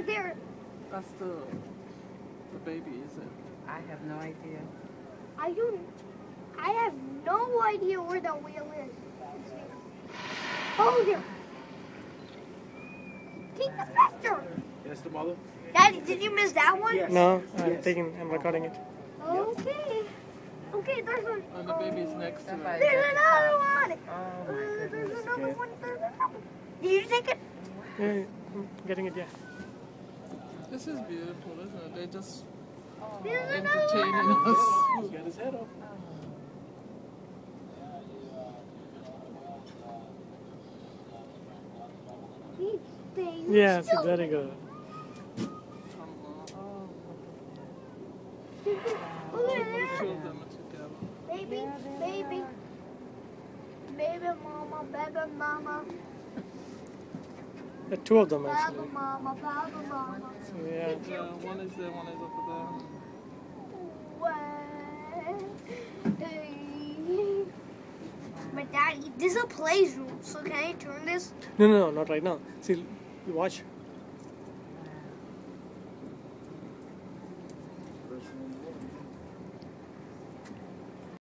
there. That's the baby, is it? I have no idea. I have no idea where the whale is. Oh, there. Take the picture. That's the mother? Daddy, did you miss that one? Yes. No, I'm Yes. I'm recording it. Okay. Okay, there's one. And the baby's next to it. There's another one. Oh my There's goodness. another one. There's another one. Did you take it? Yeah, I'm getting it, yeah. This is beautiful, isn't it? They just There's another entertaining one. us. He's got his head up. Yes, it's very good. Look at that. Two of them are together. Baby, baby. Baby mama, baby mama. There are two of them Baba actually. mama, baba mama. So, yeah. Yeah, one is there, one is over there. But Daddy, this is a playroom, so can I turn this? No, not right now. See, you watch.